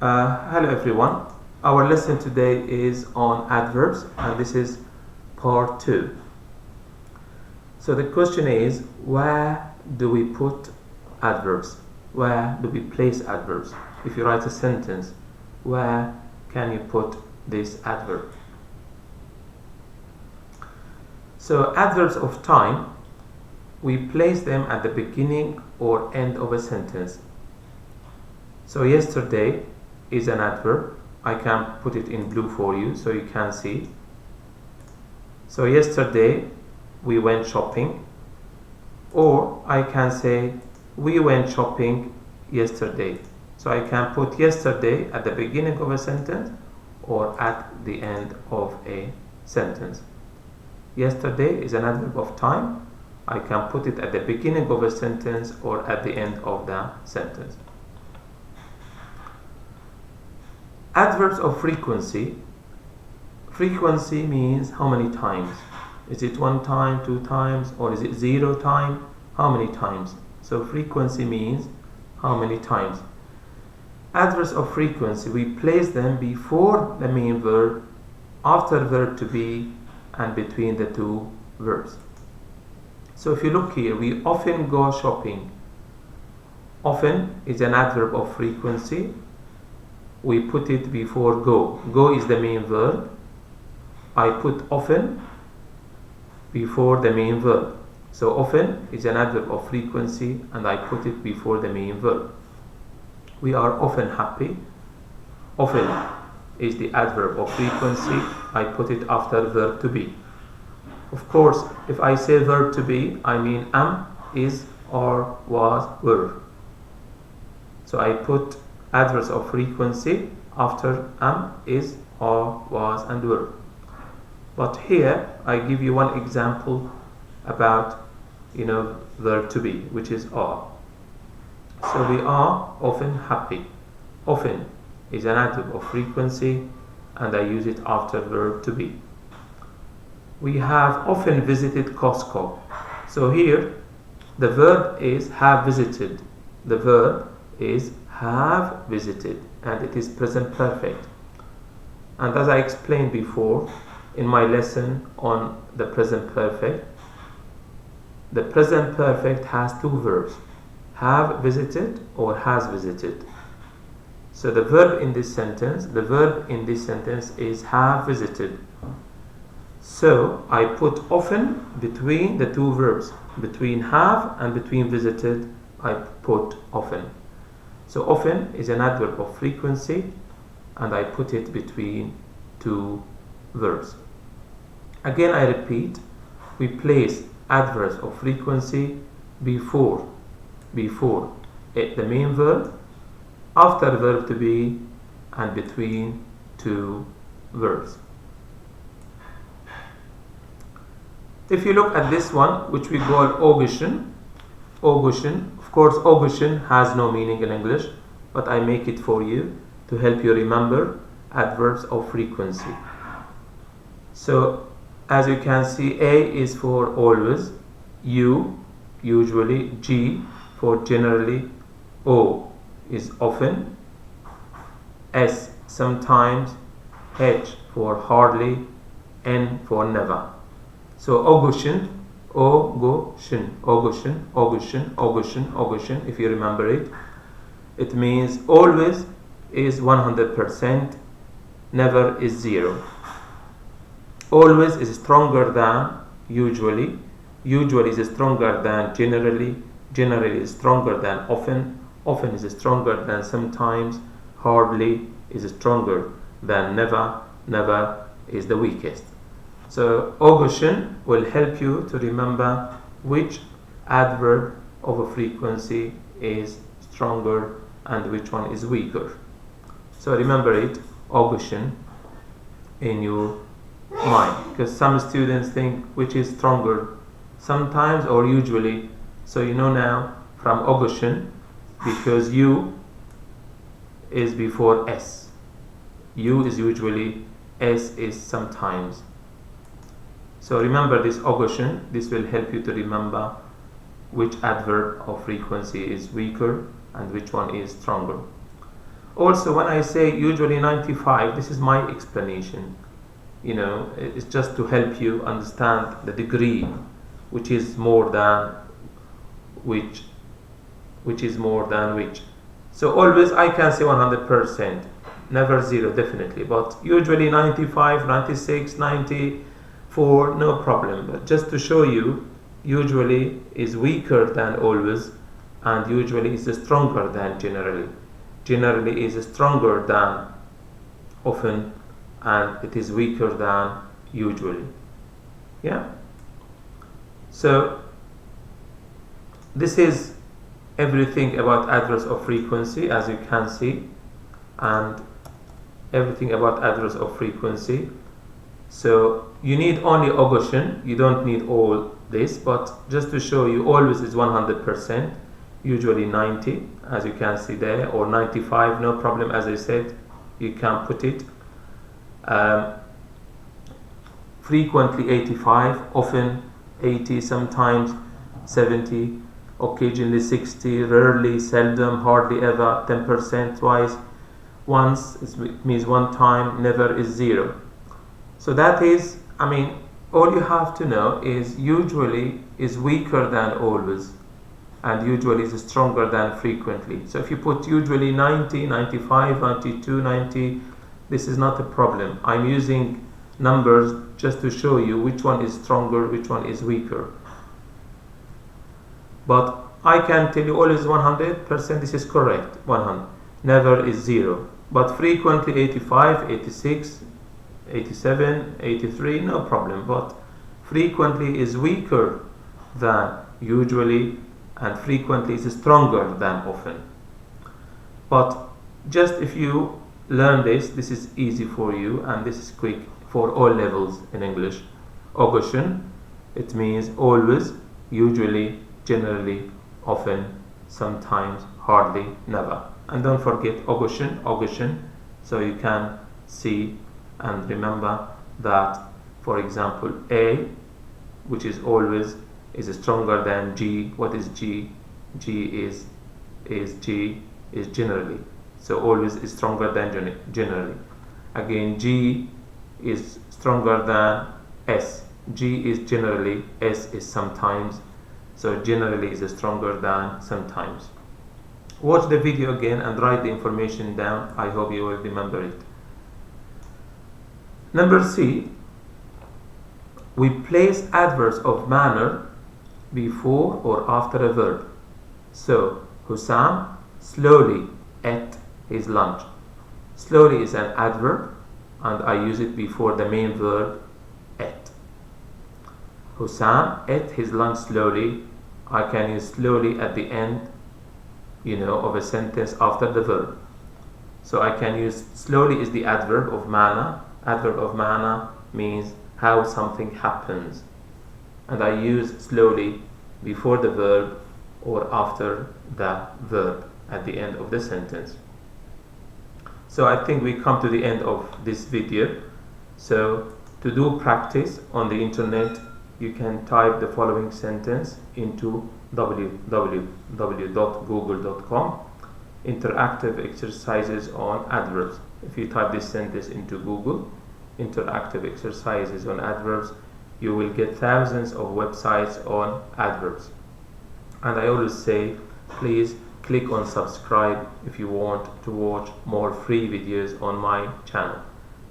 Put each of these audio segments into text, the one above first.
Hello everyone. Our lesson today is on adverbs and this is part 2. So the question is, where do we put adverbs? Where do we place adverbs? If you write a sentence, where can you put this adverb? So adverbs of time, we place them at the beginning or end of a sentence. So yesterday is an adverb. I can put it in blue for you so you can see. So yesterday we went shopping, or I can say we went shopping yesterday. So I can put yesterday at the beginning of a sentence or at the end of a sentence. Yesterday is an adverb of time. I can put it at the beginning of a sentence or at the end of the sentence. Adverbs of frequency. Frequency means how many times. Is it 1 time, 2 times, or is it 0 time? How many times? So frequency means how many times. Adverbs of frequency, we place them before the main verb, after verb to be, and between the two verbs. So if you look here, we often go shopping. Often is an adverb of frequency. We put it before go. Go is the main verb. I put often before the main verb. So often is an adverb of frequency and I put it before the main verb. We are often happy. Often is the adverb of frequency. I put it after verb to be. Of course, if I say verb to be, I mean am, is, are, was, were. So I put adverbs of frequency after am, is, are, was, and were. But here I give you one example about verb to be, which is are. So we are often happy. Often is an adverb of frequency and I use it after verb to be. We have often visited Costco. So here the verb is have visited. The verb is have visited and it is present perfect. And as I explained before in my lesson on the present perfect, the present perfect has two verbs, have visited or has visited. So the verb in this sentence is have visited. So I put often between the two verbs, between have and between visited, I put often. So often is an adverb of frequency and I put it between two verbs. Again I repeat, we place adverbs of frequency before the main verb, after verb to be, and between two verbs. If you look at this one, which we call Augustine, of course Augustine has no meaning in English, but I make it for you to help you remember adverbs of frequency. So as you can see, A is for always, U usually, G for generally, O is often, S sometimes, H for hardly, N for never. So Augustine, if you remember it, it means always is 100%, never is 0. Always is stronger than usually is stronger than generally is stronger than often is stronger than sometimes, hardly is stronger than never is the weakest. So Augustine will help you to remember which adverb of a frequency is stronger and which one is weaker. So remember it, Augustine, in your mind, because some students think which is stronger, sometimes or usually. So you know now from Augustine, because U is before S. U is usually, S is sometimes. So remember this Augustine. This will help you to remember which adverb of frequency is weaker and which one is stronger. also when I say usually 95, this is my explanation. You know, it's just to help you understand the degree, which is more than which is more than which. So always I can say 100%, never 0, definitely, but usually 95, 96, 94, no problem. But just to show you, usually is weaker than always, and usually is stronger than generally. Generally is stronger than often, and it is weaker than usually. Yeah. So this is everything about adverbs of frequency, as you can see, and everything about adverbs of frequency. So you need only Augustin, you don't need all this, but just to show you, always is 100%, usually 90, as you can see there, or 95, no problem, as I said, you can put it. Frequently 85, often 80, sometimes 70, occasionally 60, rarely, seldom, hardly ever, 10%, twice, once, it means one time, never is 0. So that is, I mean, all you have to know is usually is weaker than always, and usually is stronger than frequently. So if you put usually 90, 95, 92, 90, this is not a problem. I'm using numbers just to show you which one is stronger, which one is weaker. But I can tell you always 100%, this is correct, 100. Never is 0. But frequently 85, 86, 87, 83, no problem. But frequently is weaker than usually, and frequently is stronger than often. But just if you learn this, this is easy for you, and this is quick for all levels in English. Augustin, it means always, usually, generally, often, sometimes, hardly, never. And don't forget Augustin, so you can see and remember that, for example, A, which is always, is stronger than G. What is G? G is generally. So always is stronger than generally. Again, G is stronger than S. G is generally, S is sometimes. So generally is stronger than sometimes. Watch the video again and write the information down. I hope you will remember it. Number C, we place adverbs of manner before or after a verb. So, Hussam slowly ate his lunch. Slowly is an adverb, and I use it before the main verb, ate. Hussam ate his lunch slowly. I can use slowly at the end, of a sentence after the verb. So I can use slowly is the adverb of manner. Adverb of manner means how something happens. And I use slowly before the verb or after the verb at the end of the sentence. So I think we come to the end of this video. So to do practice on the internet, you can type the following sentence into www.google.com, interactive exercises on adverbs. If you type this sentence into Google, interactive exercises on adverbs, you will get thousands of websites on adverbs. And I always say, please click on subscribe if you want to watch more free videos on my channel.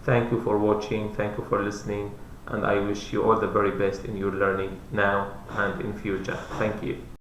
Thank you for watching, thank you for listening, and I wish you all the very best in your learning now and in future. Thank you.